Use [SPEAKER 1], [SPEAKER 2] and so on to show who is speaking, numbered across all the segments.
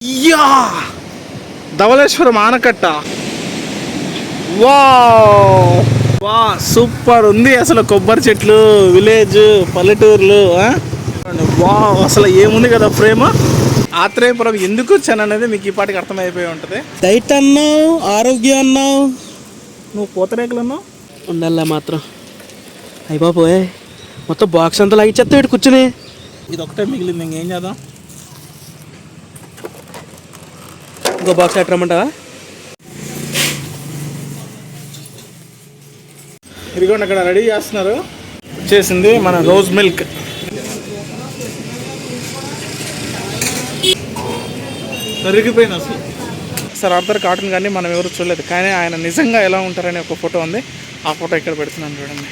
[SPEAKER 1] Yeah Dhavaleswaram ఆనకట్ట. వా వా సూపర్ ఉంది అసలు. కొబ్బరి చెట్లు, విలేజ్, పల్లెటూర్లు. వా అసలు ఏముంది కదా ప్రేమ. ఆత్రేయపురం ఎందుకు వచ్చాను అనేది మీకు ఈ పాటికి అర్థమైపోయి ఉంటుంది. డైట్ అన్నావు, ఆరోగ్యం అన్నావు, నువ్వు పూతరేకులు అన్నావు.
[SPEAKER 2] ఉండాలా మాత్రం. అయ్యి బాబోయ్, మొత్తం బాక్స్ అంతా లాగిచ్చేస్తా ఇటు కూర్చుని.
[SPEAKER 1] ఇది ఒకటే మిగిలింది, ఇంకేం చేద్దాం.
[SPEAKER 2] ఇంకో బాక్స్ ఎట్టరమ్మంటావా?
[SPEAKER 1] ఇదిగోండి అక్కడ రెడీ చేస్తున్నారు. వచ్చేసింది మన రోజ్ మిల్క్. కరిగిపోయింది అసలు. సార్ ఆర్థర్ కాటన్ కానీ మనం ఎవరు చూడలేదు, కానీ ఆయన నిజంగా ఎలా ఉంటారనే ఒక ఫోటో ఉంది. ఆ ఫోటో ఇక్కడ పెడుతున్నాను చూడండి.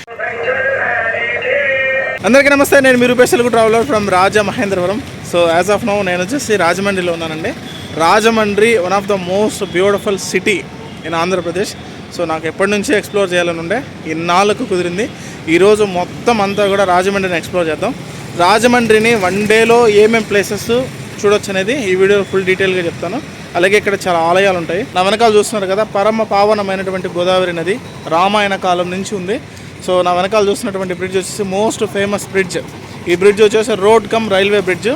[SPEAKER 1] అందరికీ నమస్తే, నేను మీ Rupesh Telugu traveller from Rajamahendravaram. So as of now నేను వచ్చేసి రాజమండ్రిలో ఉన్నానండి. Rajahmundry one of the most beautiful city in Andhra Pradesh. So నాకు ఎప్పటి నుంచే ఎక్స్ప్లోర్ చేయాలని ఉండే, ఇన్నాళ్ళకు కుదిరింది. ఈరోజు మొత్తం అంతా కూడా రాజమండ్రిని ఎక్స్ప్లోర్ చేద్దాం. రాజమండ్రిని వన్ డేలో ఏమేం ప్లేసెస్ చూడొచ్చు అనేది ఈ వీడియోలో ఫుల్ డీటెయిల్గా చెప్తాను. అలాగే ఇక్కడ చాలా ఆలయాలు ఉంటాయి. నా వెనకాల చూస్తున్నారు కదా, పరమ పావనమైనటువంటి గోదావరి నది రామాయణ కాలం నుంచి ఉంది. సో నా వెనకాల చూస్తున్నటువంటి బ్రిడ్జ్ వచ్చేసి మోస్ట్ ఫేమస్ బ్రిడ్జ్. ఈ బ్రిడ్జ్ వచ్చేసి రోడ్ కమ్ రైల్వే బ్రిడ్జ్.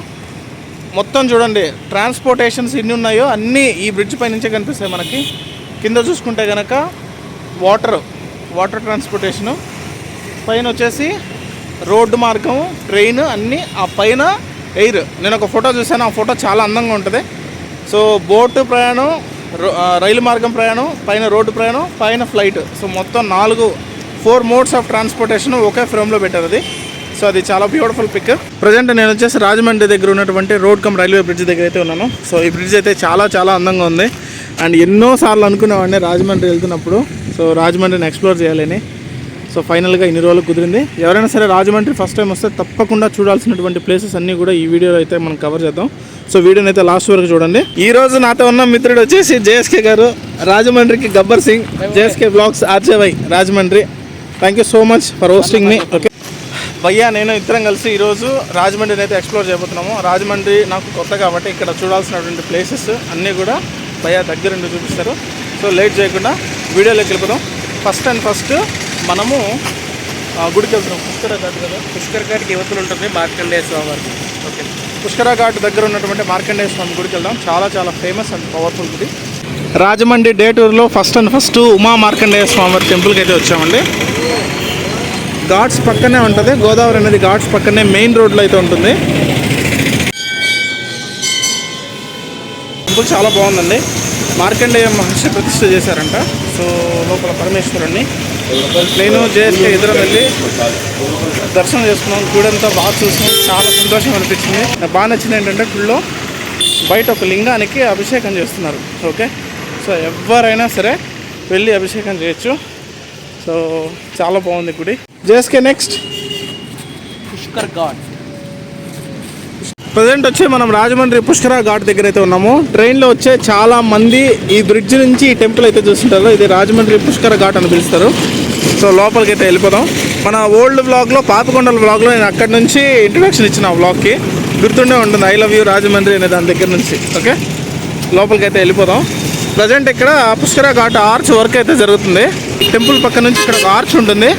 [SPEAKER 1] మొత్తం చూడండి, ట్రాన్స్పోర్టేషన్స్ ఎన్ని ఉన్నాయో అన్నీ ఈ బ్రిడ్జ్ పై నుంచే కనిపిస్తాయి మనకి. కింద చూసుకుంటే కనుక వాటర్ ట్రాన్స్పోర్టేషను, పైన వచ్చేసి రోడ్డు మార్గం, ట్రైన్, అన్నీ. ఆ పైన ఎయిర్. నేను ఒక ఫోటో చూసాను, ఆ ఫోటో చాలా అందంగా ఉంటుంది. సో బోటు ప్రయాణం, రైలు మార్గం ప్రయాణం, పైన రోడ్డు ప్రయాణం, పైన ఫ్లైట్. సో మొత్తం 4 మోడ్స్ ఆఫ్ ట్రాన్స్పోర్టేషన్ ఒకే ఫ్రేమ్లో పెట్టారు అది. సో అది చాలా బ్యూటిఫుల్ పిక్. ప్రజెంట్ నేను వచ్చేసి రాజమండ్రి దగ్గర ఉన్నటువంటి రోడ్ కమ్ రైల్వే బ్రిడ్జ్ దగ్గర అయితే ఉన్నాను. సో ఈ బ్రిడ్జ్ అయితే చాలా చాలా అందంగా ఉంది. అండ్ ఎన్నోసార్లు అనుకునేవాడిని రాజమండ్రి వెళ్తున్నప్పుడు, సో రాజమండ్రిని ఎక్స్ప్లోర్ చేయాలని. సో ఫైనల్గా ఇన్ని రోజులు కుదిరింది. ఎవరైనా సరే రాజమండ్రి ఫస్ట్ టైం వస్తే తప్పకుండా చూడాల్సినటువంటి ప్లేసెస్ అన్నీ కూడా ఈ వీడియోలో అయితే మనం కవర్ చేద్దాం. సో వీడియోని అయితే లాస్ట్ వరకు చూడండి. ఈ రోజు నాతో ఉన్న మిత్రుడు వచ్చేసి జేఎస్కే గారు, రాజమండ్రికి Gabbar Singh, JSK blogs RJY Rajahmundry. Thank you so much for hosting me. Okay భయ్యా, నేను ఇద్దరం కలిసి ఈరోజు రాజమండ్రిని అయితే ఎక్స్ప్లోర్ చేయబోతున్నాము. రాజమండ్రి నాకు కొత్త కాబట్టి ఇక్కడ చూడాల్సినటువంటి ప్లేసెస్ అన్నీ కూడా భయ్యా దగ్గరుండి చూపిస్తారు. సో లేట్ చేయకుండా వీడియోలోకి వెళ్ళిపోదాం. ఫస్ట్ మనము గుడికి వెళ్తున్నాం. పుష్కర ఘాట్ కదా,
[SPEAKER 2] పుష్కర ఘాట్కి యువతలు ఉంటుంది మార్కండేయ స్వామి వారికి.
[SPEAKER 1] ఓకే, పుష్కర ఘాట్ దగ్గర ఉన్నటువంటి మార్కండేయ స్వామి గుడికి వెళ్దాం. చాలా చాలా ఫేమస్ అండ్ పవర్ఫుల్ గుడి. రాజమండ్రి డే టూర్లో ఫస్ట్ ఉమా మార్కండేయ స్వామి వారి టెంపుల్కి అయితే వచ్చామండి. ఘాట్స్ పక్కనే ఉంటుంది, గోదావరి అనేది ఘాట్స్ పక్కనే మెయిన్ రోడ్లో అయితే ఉంటుంది. టెంపుల్ చాలా బాగుందండి. మార్కండేయ మహర్షి ప్రతిష్ఠ చేశారంట. సో లోపల పరమేశ్వరుణ్ణి నేను జేఎస్కే ఇద్దరం వెళ్ళి దర్శనం చేసుకున్నాం. గుడంతా బాగా చూసినాం, చాలా సంతోషం అనిపించింది. నాకు బాగా నచ్చింది ఏంటంటే గుడిలో బయట ఒక లింగానికి అభిషేకం చేస్తున్నారు. ఓకే, సో ఎవరైనా సరే వెళ్ళి అభిషేకం చేయొచ్చు. సో చాలా బాగుంది గుడి. JSK next
[SPEAKER 2] Pushkar ghat.
[SPEAKER 1] Present వచ్చి మనం రాజమండ్రి పుష్కర ఘాట్ దగ్గర అయితే ఉన్నాము. ట్రైన్లో వచ్చే చాలా మంది ఈ బ్రిడ్జ్ నుంచి ఈ టెంపుల్ అయితే చూస్తుంటారు. ఇది రాజమండ్రి పుష్కర ఘాట్ అని పిలుస్తారు. సో లోపలికి అయితే వెళ్ళిపోదాం. మన ఓల్డ్ వ్లాగ్లో, పాపకొండల వ్లాగ్లో నేను అక్కడి నుంచి ఇంట్రడక్షన్ ఇచ్చిన ఆ వ్లాగ్కి గుర్తుండే ఉంటుంది, ఐ లవ్ యూ రాజమండ్రి అనే దాని దగ్గర నుంచి. ఓకే, లోపలికి అయితే వెళ్ళిపోదాం. ప్రజెంట్ ఇక్కడ పుష్కర ఘాట్ ఆర్చ్ వర్క్ అయితే జరుగుతుంది. టెంపుల్ పక్క నుంచి ఇక్కడ ఒక ఆర్చ్ ఉంటుంది.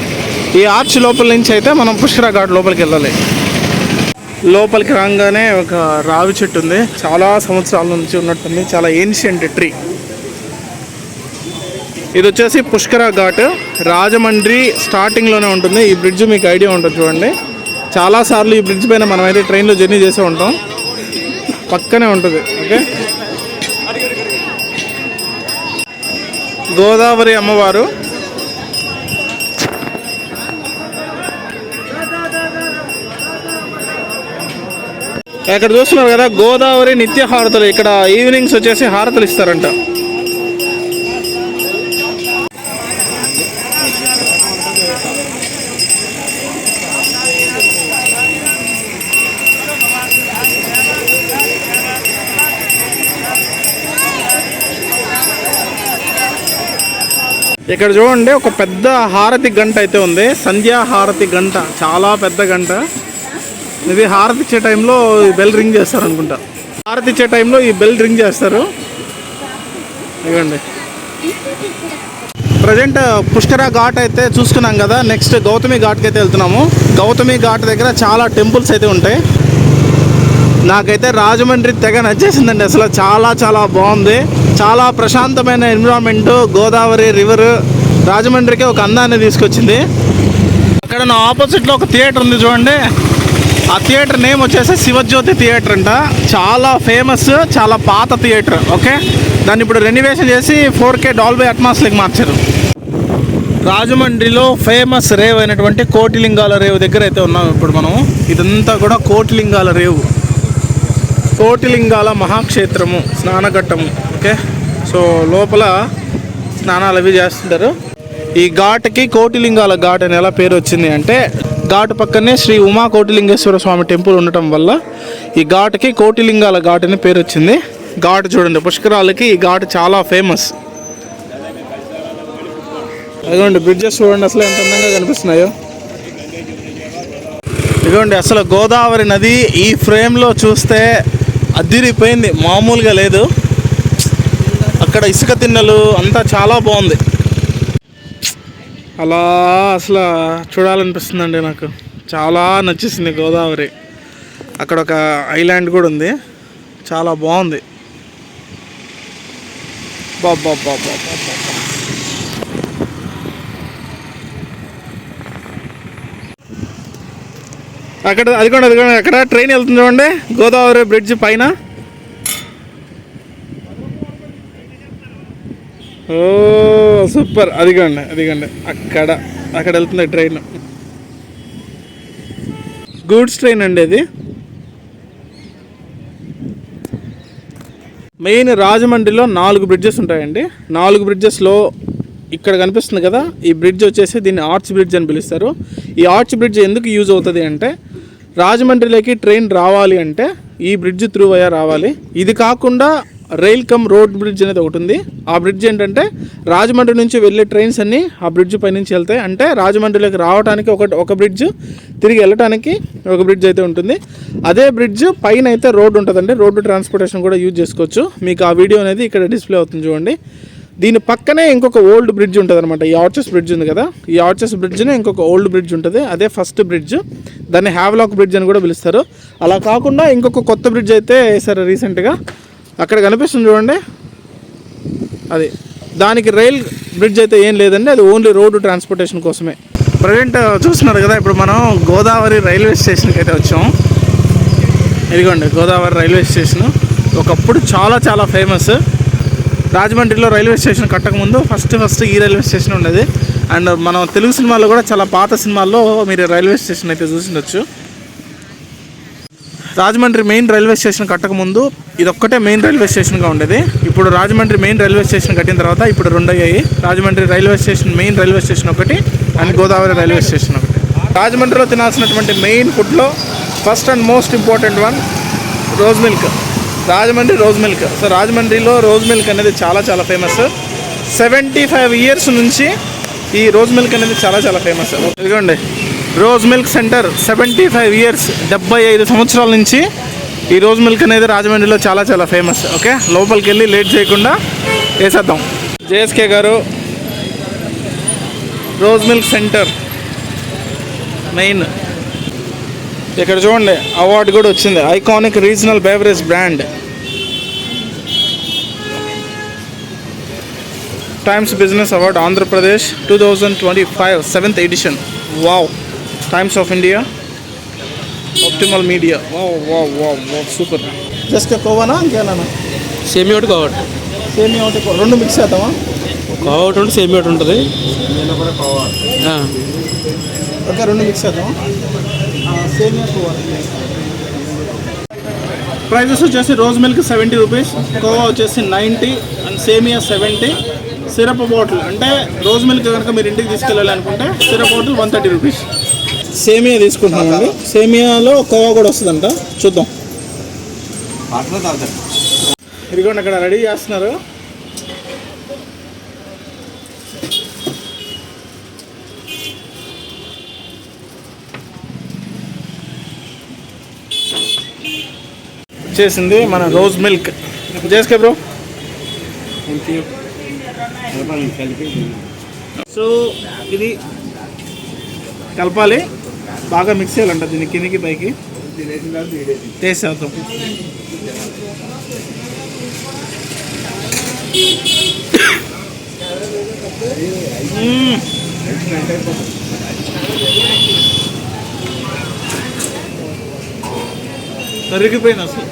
[SPEAKER 1] ఈ ఆర్చ్ లోపల నుంచి అయితే మనం పుష్కర ఘాట్ లోపలికి వెళ్ళాలి. లోపలికి రాగానే ఒక రావి చెట్టు ఉంది, చాలా సంవత్సరాల నుంచి ఉన్నట్టుంది, చాలా ఏన్షియంట్ ట్రీ. ఇది వచ్చేసి పుష్కర ఘాట్ రాజమండ్రి స్టార్టింగ్లోనే ఉంటుంది. ఈ బ్రిడ్జ్ మీకు ఐడియా ఉంటుంది చూడండి, చాలాసార్లు ఈ బ్రిడ్జ్ పైన మనం అయితే ట్రైన్లో జర్నీ చేసే ఉంటాం. పక్కనే ఉంటుంది. ఓకే, గోదావరి అమ్మవారు. ఇక్కడ చూస్తున్నారు కదా, గోదావరి నిత్య హారతులు. ఇక్కడ ఈవినింగ్స్ వచ్చేసి హారతులు ఇస్తారంట. ఇక్కడ చూడండి, ఒక పెద్ద హారతి గంట అయితే ఉంది. సంధ్యా హారతి గంట, చాలా పెద్ద గంట. ఇది హారతి ఇచ్చే టైంలో బెల్ రింగ్ చేస్తారు అనుకుంటా. హారతి ఇచ్చే టైంలో ఈ బెల్ రింగ్ చేస్తారు. ఇవ్వండి. ప్రజెంట్ పుష్కర ఘాట్ అయితే చూసుకున్నాం కదా. నెక్స్ట్ గౌతమి ఘాట్కి అయితే వెళ్తున్నాము. గౌతమి ఘాట్ దగ్గర చాలా టెంపుల్స్ అయితే ఉంటాయి. నాకైతే రాజమండ్రి తెగ నచ్చేసిందండి. అసలు చాలా చాలా బాగుంది. చాలా ప్రశాంతమైన ఎన్విరాన్మెంట్. గోదావరి రివర్ రాజమండ్రికి ఒక అందాన్ని తీసుకొచ్చింది. అక్కడ నా ఆపోజిట్లో ఒక థియేటర్ ఉంది చూడండి. ఆ థియేటర్ నేమ్ వచ్చేసి శివజ్యోతి థియేటర్ అంట. చాలా ఫేమస్, చాలా పాత థియేటర్. ఓకే, దాన్ని ఇప్పుడు రెనోవేషన్ చేసి 4K డాల్బీ అట్మాస్లోకి మార్చారు. రాజమండ్రిలో ఫేమస్ రేవ్ అయినటువంటి కోటిలింగాల రేవు దగ్గర అయితే ఉన్నాం ఇప్పుడు మనం. ఇదంతా కూడా కోటిలింగాల రేవు, కోటిలింగాల మహాక్షేత్రము, స్నానఘట్టము. ఓకే, సో లోపల స్నానాలు అవి చేస్తుంటారు. ఈ ఘాట్కి కోటిలింగాల ఘాట్ అని ఎలా పేరు వచ్చింది అంటే, ఘాట్ పక్కనే శ్రీ ఉమా కోటిలింగేశ్వర స్వామి టెంపుల్ ఉండటం వల్ల ఈ ఘాట్కి కోటిలింగాల ఘాట్ అని పేరు వచ్చింది. ఘాట్ చూడండి, పుష్కరాలకి ఈ ఘాట్ చాలా ఫేమస్. అదిగోండి బ్రిడ్జెస్ చూడండి అసలు ఎంత అందంగా కనిపిస్తున్నాయో. ఇదిగోండి అసలు గోదావరి నది ఈ ఫ్రేమ్లో చూస్తే అదిరిపోయింది, మామూలుగా లేదు. అక్కడ ఇసుక తిన్నెలు అంతా చాలా బాగుంది. అలా అసలు చూడాలనిపిస్తుందండి నాకు. చాలా నచ్చేసింది గోదావరి. అక్కడ ఒక ఐలాండ్ కూడా ఉంది, చాలా బాగుంది. బాబా అక్కడ అదిగోండి అక్కడ ట్రైన్ వెళ్తుంది చూడండి, గోదావరి బ్రిడ్జ్ పైన. ఓ సూపర్. అదిగోండి అక్కడ వెళ్తుంది ట్రైన్. గూడ్స్ ట్రైన్ అండి అది. మెయిన్ రాజమండ్రిలో 4 బ్రిడ్జెస్ ఉంటాయండి. 4 బ్రిడ్జెస్లో ఇక్కడ కనిపిస్తుంది కదా, ఈ బ్రిడ్జ్ వచ్చేసి దీన్ని ఆర్చ్ బ్రిడ్జ్ అని పిలుస్తారు. ఈ ఆర్చ్ బ్రిడ్జ్ ఎందుకు యూజ్ అవుతుంది అంటే, రాజమండ్రిలోకి ట్రైన్ రావాలి అంటే ఈ బ్రిడ్జ్ త్రూ అయ్యా రావాలి. ఇది కాకుండా రైల్ కమ్ రోడ్ బ్రిడ్జ్ అనేది ఒకటి ఉంది. ఆ బ్రిడ్జ్ ఏంటంటే రాజమండ్రి నుంచి వెళ్ళే ట్రైన్స్ అన్నీ ఆ బ్రిడ్జ్ పైనుంచి వెళ్తాయి. అంటే రాజమండ్రిలోకి రావడానికి ఒక బ్రిడ్జ్, తిరిగి వెళ్ళటానికి ఒక బ్రిడ్జ్ అయితే ఉంటుంది. అదే బ్రిడ్జ్ పైన అయితే రోడ్డు ఉంటుందండి. రోడ్డు ట్రాన్స్పోర్టేషన్ కూడా యూజ్ చేసుకోవచ్చు. మీకు ఆ వీడియో అనేది ఇక్కడ డిస్ప్లే అవుతుంది చూడండి. దీని పక్కనే ఇంకొక ఓల్డ్ బ్రిడ్జ్ ఉంటుంది అనమాట. ఈ ఆర్చెస్ బ్రిడ్జ్ ఉంది కదా, ఈ ఆర్చెస్ బ్రిడ్జ్నే ఇంకొక ఓల్డ్ బ్రిడ్జ్ ఉంటుంది. అదే ఫస్ట్ బ్రిడ్జ్. దాన్ని హ్యావ్లాక్ బ్రిడ్జ్ అని కూడా పిలుస్తారు. అలా కాకుండా ఇంకొక కొత్త బ్రిడ్జ్ అయితే వేసారు రీసెంట్గా. అక్కడ కనిపిస్తుంది చూడండి, అది దానికి రైల్ బ్రిడ్జ్ అయితే ఏం లేదండి, అది ఓన్లీ రోడ్డు ట్రాన్స్పోర్టేషన్ కోసమే. ప్రజెంట్ చూస్తున్నారు కదా, ఇప్పుడు మనం గోదావరి రైల్వే స్టేషన్కి అయితే వచ్చాం. ఇదిగోండి గోదావరి రైల్వే స్టేషన్. ఒకప్పుడు చాలా చాలా ఫేమస్. రాజమండ్రిలో రైల్వే స్టేషన్ కట్టకముందు ఫస్ట్ ఈ రైల్వే స్టేషన్ ఉండేది. అండ్ మనం తెలుగు సినిమాల్లో కూడా చాలా పాత సినిమాల్లో మీరు రైల్వే స్టేషన్ అయితే చూసిండొచ్చు. రాజమండ్రి మెయిన్ రైల్వే స్టేషన్ కట్టకముందు ఇదొక్కటే మెయిన్ రైల్వే స్టేషన్గా ఉండేది. ఇప్పుడు రాజమండ్రి మెయిన్ రైల్వే స్టేషన్ కట్టిన తర్వాత ఇప్పుడు 2 అయ్యాయి. Rajahmundry railway station main railway station ఒకటి, అండ్ గోదావరి రైల్వే స్టేషన్ ఒకటి. రాజమండ్రిలో తినాల్సినటువంటి మెయిన్ ఫుడ్లో first and most important one rose milk. Rajahmundry rose milk. So రాజమండ్రిలో రోజ్ మిల్క్ అనేది చాలా చాలా ఫేమస్. 75 ఇయర్స్ నుంచి ఈ రోజ్ మిల్క్ అనేది చాలా చాలా ఫేమస్. ఇదిగోండి రోజ్ మిల్క్ సెంటర్. 75 ఇయర్స్, 75 సంవత్సరాల నుంచి ఈ రోజ్ మిల్క్ అనేది రాజమండ్రిలో చాలా చాలా ఫేమస్. ఓకే, లోపలికి వెళ్ళి లేట్ చేయకుండా వేసేద్దాం. జేఎస్కే గారు రోజ్ మిల్క్ సెంటర్ మెయిన్. ఇక్కడ చూడండి అవార్డు కూడా వచ్చింది, iconic regional beverage brand. Times business award Andhra Pradesh 2025 7th edition. Wow. Times of India, optimal media. Wow wow wow wow super. Just కోవానా ఇంకేనా?
[SPEAKER 2] సేమియా ఒకటి కావాలి.
[SPEAKER 1] సేమియా ఒకటి, 2 మిక్స్ చేద్దామా?
[SPEAKER 2] కోవా ఒకటి ఉంటుంది, సేమియా ఒకటి ఉంటుంది.
[SPEAKER 1] ఓకే, 2 మిక్స్ చేద్దామా? సేమియా కోవా. ప్రైజెస్ వచ్చేసి రోజ్ మిల్క్ 70 రూపీస్, కోవా వచ్చేసి 90 అండ్ సేమియా 70. సిరప్ బాటిల్ అంటే రోజ్ మిల్క్ కనుక మీరు ఇంటికి తీసుకెళ్ళాలి అనుకుంటే సిరప్ బాటిల్ 130 రూపీస్. సేమియా తీసుకుంటున్నామండి. సేమియాలో కోవా కూడా వస్తుందంట, చూద్దాం. ఇదిగోండి అక్కడ రెడీ చేస్తున్నారు. వచ్చేసింది మన rose milk. JSK bro. So ఇది కలపాలి, బాగా మిక్స్ చేయాలంట దీన్ని కిందికి పైకి. టేస్ట్ చేద్దాం. కరిగిపోయింది అసలు.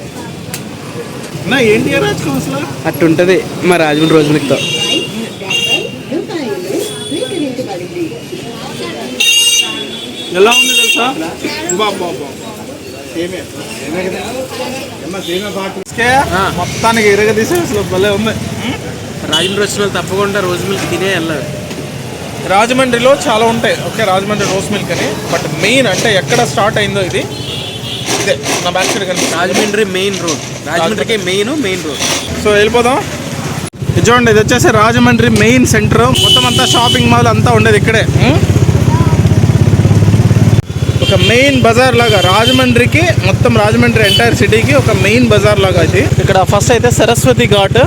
[SPEAKER 1] నా ఎన్టీఆర్ రాజకం అసలు
[SPEAKER 2] అట్టుంటది మా రాజమండ్రి రోజు మిల్క్తో.
[SPEAKER 1] ఎలా ఉంది తెలుసా? మొత్తానికి ఇరగదీసే అసలు భలే ఉంది.
[SPEAKER 2] రాజమండ్రి వచ్చిన వాళ్ళు తప్పకుండా రోజు మిల్క్ తినే వెళ్ళాలి.
[SPEAKER 1] రాజమండ్రిలో చాలా ఉంటాయి. ఓకే, రాజమండ్రి రోజ్ మిల్క్ అని. బట్ మెయిన్ అంటే ఎక్కడ స్టార్ట్ అయిందో ఇది ఇదే నా బ్యాక్ సైడ్ కనిపిస్తుంది.
[SPEAKER 2] రాజమండ్రి మెయిన్ రోడ్, రాజమండ్రికి మెయిన్ రోడ్.
[SPEAKER 1] సో వెళ్ళిపోదాం. ఇది చూడండి, ఇది వచ్చేసి రాజమండ్రి మెయిన్ సెంటర్. మొత్తం అంతా షాపింగ్ మాల్ అంతా ఉండేది ఇక్కడే. ఒక మెయిన్ బజార్ లాగా రాజమండ్రికి, మొత్తం రాజమండ్రి ఎంటైర్ సిటీకి ఒక మెయిన్ బజార్ లాగా ఇది. ఇక్కడ ఫస్ట్ అయితే సరస్వతి ఘాట్,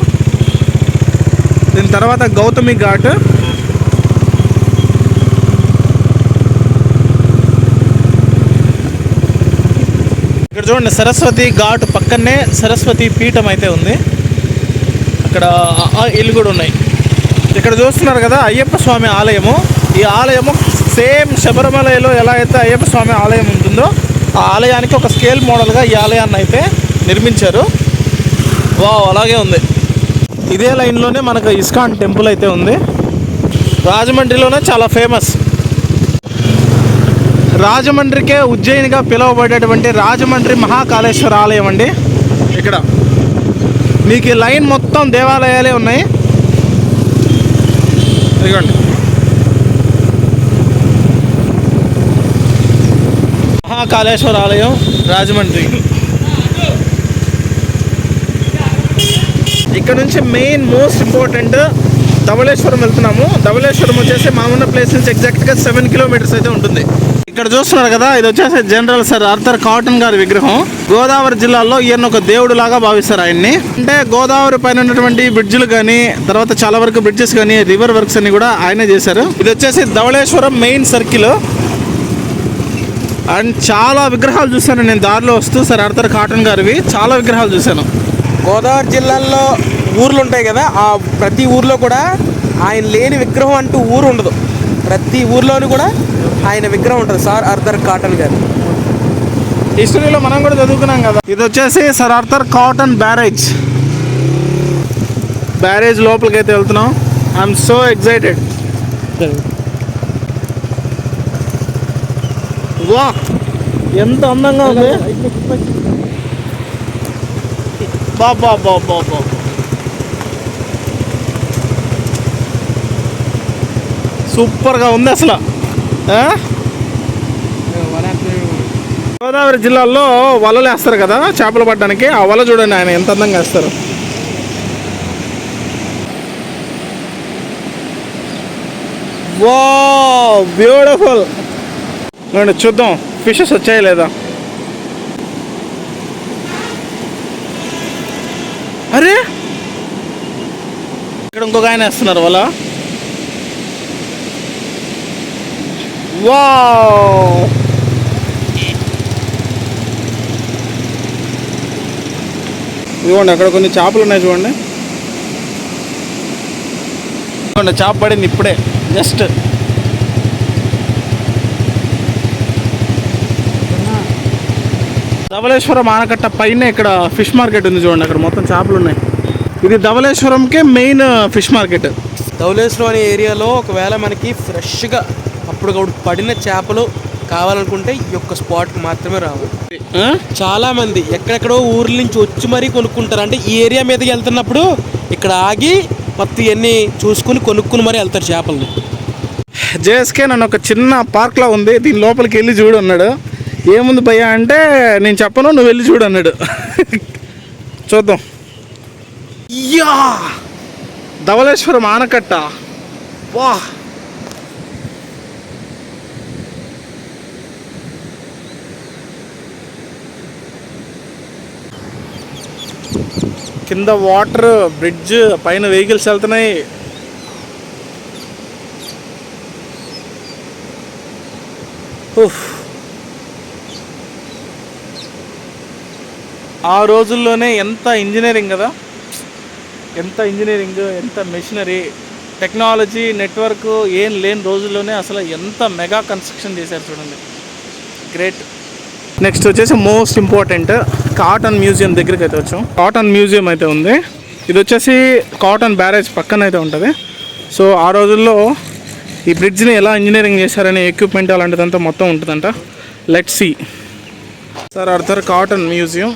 [SPEAKER 1] దీని తర్వాత గౌతమి ఘాట్, ఇక్కడ చూడండి సరస్వతి ఘాట్ పక్కనే సరస్వతి పీఠం అయితే ఉంది. అక్కడ ఇల్లు కూడా ఉన్నాయి. ఇక్కడ చూస్తున్నారు కదా అయ్యప్ప స్వామి ఆలయము. ఈ ఆలయము సేమ్ శబరిమలలో ఎలా అయితే అయ్యప్ప స్వామి ఆలయం ఉంటుందో ఆ ఆలయానికి ఒక స్కేల్ మోడల్గా ఈ ఆలయాన్ని అయితే నిర్మించారు. వావ్, అలాగే ఉంది. ఇదే లైన్లోనే మనకు ఇస్కాన్ టెంపుల్ అయితే ఉంది. రాజమండ్రిలోనే చాలా ఫేమస్. రాజమండ్రికే ఉజ్జయినిగా పిలువబడేటువంటి రాజమండ్రి మహాకాళేశ్వర ఆలయం అండి. ఇక్కడ మీకు ఈ లైన్ మొత్తం దేవాలయాలే ఉన్నాయి. ఇదిగోండి మహాకాళేశ్వర ఆలయం రాజమండ్రి. ఇక్కడ నుంచి మెయిన్ మోస్ట్ ఇంపార్టెంట్ ధవళేశ్వరం వెళ్తున్నాము. ధవళేశ్వరం వచ్చేసి మా ఉన్న ప్లేస్ నుంచి ఎగ్జాక్ట్గా 7 కిలోమీటర్స్ అయితే ఉంటుంది. ఇక్కడ చూస్తున్నారు కదా, ఇది వచ్చేసి జనరల్ సర్ ఆర్థర్ కాటన్ గారి విగ్రహం. గోదావరి జిల్లాలో ఈయన ఒక దేవుడు లాగా భావిస్తారు ఆయన్ని. అంటే గోదావరి పైన ఉన్నటువంటి బ్రిడ్జ్లు కానీ, తర్వాత చాలా వరకు బ్రిడ్జెస్ కానీ, రివర్ వర్క్స్ అన్ని కూడా ఆయనే చేశారు. ఇది వచ్చేసి ధవళేశ్వరం మెయిన్ సర్కిల్. అండ్ చాలా విగ్రహాలు చూశాను నేను దారిలో వస్తూ. సర్ ఆర్థర్ కాటన్ గారివి చాలా విగ్రహాలు చూశాను.
[SPEAKER 2] గోదావరి జిల్లాలో ఊర్లు ఉంటాయి కదా, ఆ ప్రతి ఊర్లో కూడా ఆయన లేని విగ్రహం అంటూ ఊరు ఉండదు. ప్రతి ఊర్లోనూ కూడా ఆయన విగ్రహం ఉంటుంది, సార్ ఆర్థర్ కాటన్ గారు.
[SPEAKER 1] హిస్టరీలో మనం కూడా చదువుకున్నాం కదా. ఇది వచ్చేసి సర్ ఆర్థర్ కాటన్ బ్యారేజ్ లోపలికి అయితే వెళ్తున్నాం. I'm so excited. వా, ఎంత అందంగా ఉంది. బాబా బాబా బాబా, సూపర్గా ఉంది అసలు. గోదావరి జిల్లాలో వలలు వేస్తారు కదా చేపలు పట్టడానికి. ఆ వల చూడండి ఆయన ఎంత అందంగా వేస్తారు. Wow, beautiful. చూద్దాం ఫిషెస్ వచ్చాయి లేదా. అరే, ఇక్కడ ఇంకొక ఆయన వేస్తున్నారు వల. వావ్, ఇదిగోండి అక్కడ కొన్ని చేపలు ఉన్నాయి చూడండి. ఇదిగోండి చేప పడింది ఇప్పుడే జస్ట్. ధవళేశ్వరం ఆనకట్ట పైన ఇక్కడ ఫిష్ మార్కెట్ ఉంది చూడండి. అక్కడ మొత్తం చేపలు ఉన్నాయి. ఇది ధవళేశ్వరంకే మెయిన్ ఫిష్ మార్కెట్.
[SPEAKER 2] ధవళేశ్వరం అనే ఏరియాలో ఒకవేళ మనకి ఫ్రెష్గా అప్పుడు పడిన చేపలు కావాలనుకుంటే ఈ యొక్క స్పాట్కి మాత్రమే రావాలి. చాలా మంది ఎక్కడెక్కడో ఊర్ల నుంచి వచ్చి మరీ కొనుక్కుంటారు. అంటే ఈ ఏరియా మీదకి వెళ్తున్నప్పుడు ఇక్కడ ఆగి మొత్తం ఇవన్నీ చూసుకుని కొనుక్కుని మరీ వెళ్తారు చేపల్ని.
[SPEAKER 1] జేఎస్కే నన్ను ఒక చిన్న పార్క్లో ఉంది, దీని లోపలికి వెళ్ళి చూడు అన్నాడు. ఏముంది భయ్యా అంటే నేను చెప్పను, నువ్వు వెళ్ళి చూడు అన్నాడు. చూద్దాం. యా, ధవళేశ్వరం ఆనకట్ట. వా, కింద వాటర్, బ్రిడ్జ్, పైన వెహికల్స్ వెళ్తున్నాయి. ఆ రోజుల్లోనే ఎంత ఇంజనీరింగ్ కదా, ఎంత ఇంజనీరింగ్, ఎంత మెషినరీ, టెక్నాలజీ, నెట్వర్క్ ఏం లేని రోజుల్లోనే అసలు ఎంత మెగా కన్స్ట్రక్షన్ చేశారు చూడండి. గ్రేట్. నెక్స్ట్ వచ్చేసి మోస్ట్ ఇంపార్టెంట్ కాటన్ మ్యూజియం దగ్గరికి అయితే వచ్చాం. కాటన్ మ్యూజియం అయితే ఉంది. ఇది వచ్చేసి కాటన్ బ్యారేజ్ పక్కన అయితే ఉంటుంది. సో ఆ రోజుల్లో ఈ బ్రిడ్జ్ని ఎలా ఇంజనీరింగ్ చేశారనే ఎక్విప్మెంట్ అలాంటిదంతా మొత్తం ఉంటుందంట. Let's see. Sir Arthur Cotton museum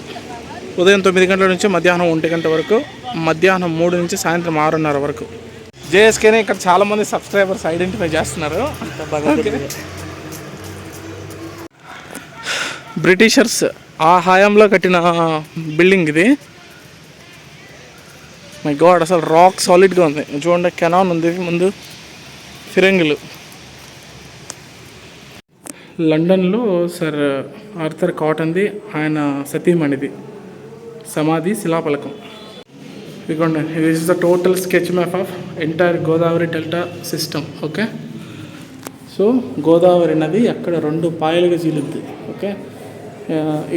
[SPEAKER 1] ఉదయం 9 గంటల నుంచి మధ్యాహ్నం 1 గంట వరకు, మధ్యాహ్నం 3 నుంచి సాయంత్రం 6:30 వరకు. జేఎస్కేని ఇక్కడ చాలామంది సబ్స్క్రైబర్స్ ఐడెంటిఫై చేస్తున్నారు. బ్రిటిషర్స్ ఆ హయాంలో కట్టిన బిల్డింగ్ ఇది. మై గాడ్, అసలు రాక్ సాలిడ్గా ఉంది. చూడండి, కెనాన్ ఉంది ముందు, ఫిరంగులు. లండన్లో సర్ ఆర్థర్ కాటన్ది ఆయన సతీమణిది సమాధి శిలాఫలకం. ఇదిగోండి, this is the total sketch map of entire Godavari delta system. Okay, so Godavari నది అక్కడ 2 పాయలుగా చీలుద్ది. ఓకే,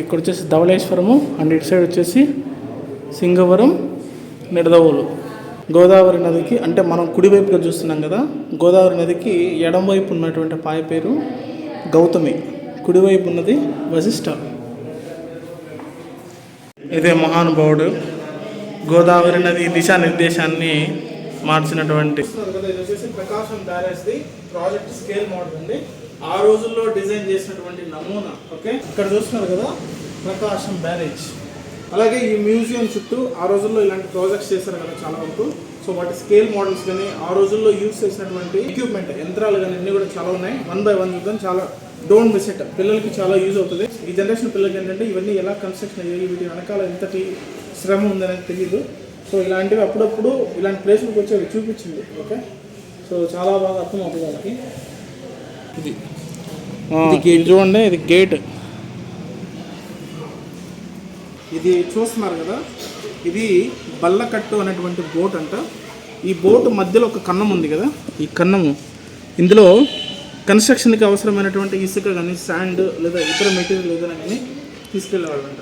[SPEAKER 1] ఇక్కడ వచ్చేసి ధవళేశ్వరము అండ్ ఇటు సైడ్ వచ్చేసి సింగవరం, నిడదవోలు. గోదావరి నదికి అంటే మనం కుడివైపుగా చూస్తున్నాం కదా, గోదావరి నదికి ఎడమవైపు ఉన్నటువంటి పాయ పేరు గౌతమి, కుడివైపు ఉన్నది వశిష్ఠ. ఇదే మహానుభావుడు గోదావరి నది దిశానిర్దేశాన్ని మార్చినటువంటి. ఇది వచ్చేసి ప్రకాశం బ్యారేజ్ది ప్రాజెక్ట్ స్కేల్ మోడల్ అండి. ఆ రోజుల్లో డిజైన్ చేసినటువంటి నమూనా. ఓకే, ఇక్కడ చూస్తున్నారు కదా ప్రకాశం బ్యారేజ్. అలాగే ఈ మ్యూజియం చుట్టూ ఆ రోజుల్లో ఇలాంటి ప్రాజెక్ట్స్ చేశారు కదా చాలా వరకు. సో వాటి స్కేల్ మోడల్స్ కానీ ఆ రోజుల్లో యూజ్ చేసినటువంటి ఎక్విప్మెంట్, యంత్రాలు కానీ అన్నీ కూడా చాలా ఉన్నాయి. 1 by 1 చూద్దాం. చాలా డోంట్ మిస్ ఇట్. పిల్లలకి చాలా యూజ్ అవుతుంది. ఈ జనరేషన్ పిల్లలకి ఏంటంటే ఇవన్నీ ఎలా కన్స్ట్రక్షన్ అయ్యాయి, వీటి వెనకాల ఎంతటి శ్రమ ఉందనేది తెలియదు. సో ఇలాంటివి అప్పుడప్పుడు ఇలాంటి ప్లేస్లకు వచ్చి చూపించింది. ఓకే, సో చాలా బాగా అర్థం అవుతుంది వాళ్ళకి. ఇది చూడండి, ఇది గేట్. ఇది చూస్తున్నారు కదా, ఇది బల్లకట్టు అనేటువంటి బోట్ అంట. ఈ బోట్ మధ్యలో ఒక కన్నం ఉంది కదా, ఈ కన్నము ఇందులో కన్స్ట్రక్షన్కి అవసరమైనటువంటి ఇసుక కానీ, శాండ్ లేదా ఇతర మెటీరియల్ ఏదైనా కానీ తీసుకెళ్ళేవాళ్ళంట.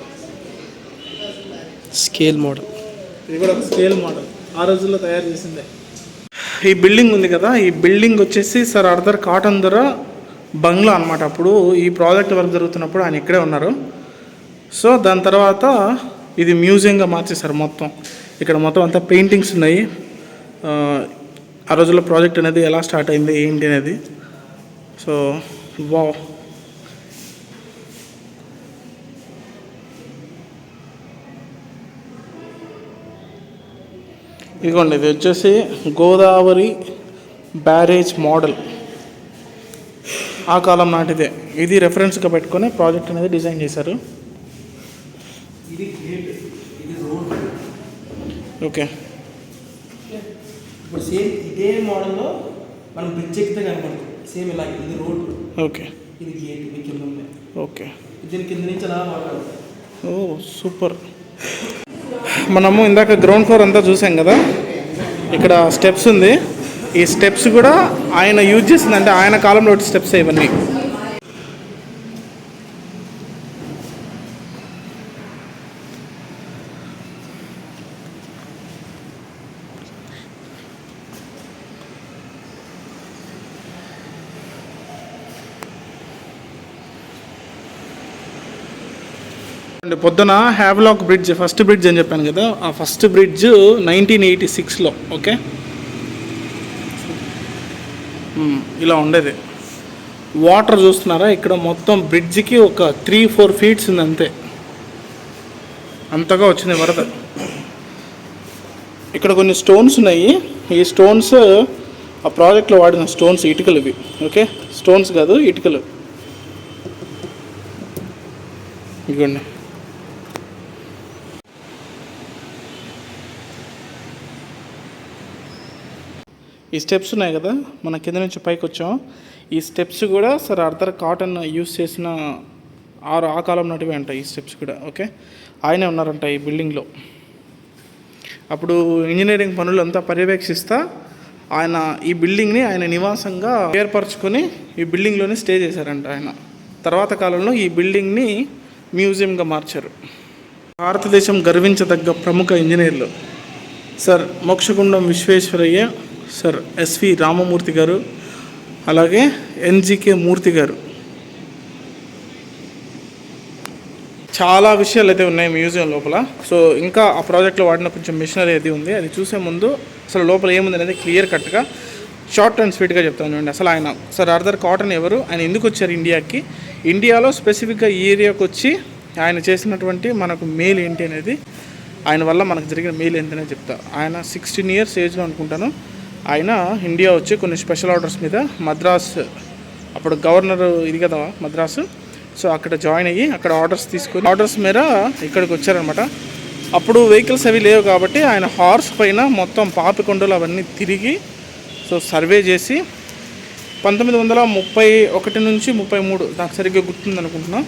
[SPEAKER 1] Scale model. ఇది కూడా ఒక స్కేల్ మోడల్, ఆ రోజుల్లో తయారు చేసిందే. ఈ బిల్డింగ్ ఉంది కదా, ఈ బిల్డింగ్ వచ్చేసి సర్ ఆర్థర్ కాటన్ ధర బంగ్లా అనమాట. అప్పుడు ఈ ప్రాజెక్ట్ వర్క్ జరుగుతున్నప్పుడు ఆయన ఇక్కడే ఉన్నారు. సో దాని తర్వాత ఇది మ్యూజియంగా మార్చేశారు మొత్తం. ఇక్కడ మొత్తం అంతా పెయింటింగ్స్ ఉన్నాయి. ఆ రోజుల్లో ప్రాజెక్ట్ అనేది ఎలా స్టార్ట్ అయింది ఏంటి అనేది. సో వావ్, ఇదిగోండి, ఇది వచ్చేసి గోదావరి బ్యారేజ్ మోడల్, ఆ కాలం నాటిదే. ఇది రెఫరెన్స్గా పెట్టుకొని ప్రాజెక్ట్ అనేది డిజైన్ చేశారు. ఇది గేట్, ఇది రోడ్. ఓకే,
[SPEAKER 2] ఇప్పుడు సేమ్ ఇదే మోడల్లో మనం బ్రిడ్జ్ ఎక్కితే కనపడుతుంది. సేమ్ ఇలా ఇది రోడ్.
[SPEAKER 1] ఓకే,
[SPEAKER 2] ఇది గేట్, ఇది కింద ఉంది.
[SPEAKER 1] ఓకే,
[SPEAKER 2] దీని కింద నుంచి అలా వాడాలి.
[SPEAKER 1] ఓ సూపర్. మనము ఇందాక గ్రౌండ్ ఫ్లోర్ అంతా చూసాం కదా, ఇక్కడ స్టెప్స్ ఉంది. ఈ స్టెప్స్ కూడా ఆయన యూజ్ చేసిందంటే ఆయన కాలంలో స్టెప్స్ ఇవన్నీ. పొద్దున హ్యావ్లాక్ బ్రిడ్జ్, ఫస్ట్ బ్రిడ్జ్ అని చెప్పాను కదా, ఆ ఫస్ట్ బ్రిడ్జ్ 1986లో. ఓకే, ఇలా ఉండేది. వాటర్ చూస్తున్నారా, ఇక్కడ మొత్తం బ్రిడ్జ్కి ఒక 3-4 ఫీట్స్ ఉంది అంతే, అంతగా వచ్చింది వరద. ఇక్కడ కొన్ని స్టోన్స్ ఉన్నాయి. ఈ స్టోన్స్ ఆ ప్రాజెక్ట్లో వాడిన స్టోన్స్, ఇటుకలు ఇవి. ఓకే, స్టోన్స్ కాదు, ఇటుకలు. ఇదిగోండి, ఈ స్టెప్స్ ఉన్నాయి కదా, మన కింద నుంచి పైకి వచ్చాం. ఈ స్టెప్స్ కూడా సర్ ఆర్థర్ కాటన్ యూస్ చేసిన ఆ కాలం నాటివి అంట ఈ స్టెప్స్ కూడా. ఓకే, ఆయనే ఉన్నారంట ఈ బిల్డింగ్లో. అప్పుడు ఇంజనీరింగ్ పనులు అంతా పర్యవేక్షిస్తా ఆయన ఈ బిల్డింగ్ని ఆయన నివాసంగా ఏర్పరచుకొని ఈ బిల్డింగ్లోనే స్టే చేశారంట ఆయన. తర్వాత కాలంలో ఈ బిల్డింగ్ని మ్యూజియంగా మార్చారు. భారతదేశం గర్వించదగ్గ ప్రముఖ ఇంజనీర్లు sir Mokshagundam Visvesvaraya, sir SV Ramamurthy garu, అలాగే ఎన్జికే మూర్తి గారు. చాలా విషయాలు అయితే ఉన్నాయి మ్యూజియం లోపల. సో ఇంకా ఆ ప్రాజెక్ట్లో వాడిన కొంచెం మిషనరీ అది ఉంది. అది చూసే ముందు అసలు లోపల ఏముంది అనేది క్లియర్ కట్గా షార్ట్ అండ్ స్వీట్గా చెప్తాను చూడండి. అసలు ఆయన సర్ ఆర్థర్ కాటన్ ఎవరు, ఆయన ఎందుకు వచ్చారు ఇండియాకి, ఇండియాలో స్పెసిఫిక్గా ఈ ఏరియాకి వచ్చి ఆయన చేసినటువంటి మనకు మేలు ఏంటి అనేది, ఆయన వల్ల మనకు జరిగిన మేలు ఏంటనే చెప్తా. ఆయన 16 years ఏజ్లో అనుకుంటాను ఆయన ఇండియా వచ్చి కొన్ని స్పెషల్ ఆర్డర్స్ మీద మద్రాస్, అప్పుడు గవర్నర్ ఇది కదా మద్రాసు, సో అక్కడ జాయిన్ అయ్యి అక్కడ ఆర్డర్స్ తీసుకొని ఆర్డర్స్ మీద ఇక్కడికి వచ్చారనమాట. అప్పుడు వెహికల్స్ అవి లేవు కాబట్టి ఆయన హార్స్ పైన మొత్తం పాపికొండలు అవన్నీ తిరిగి సో సర్వే చేసి 1931 నుంచి 33 నాకు సరిగ్గా గుర్తుంది అనుకుంటున్నాను,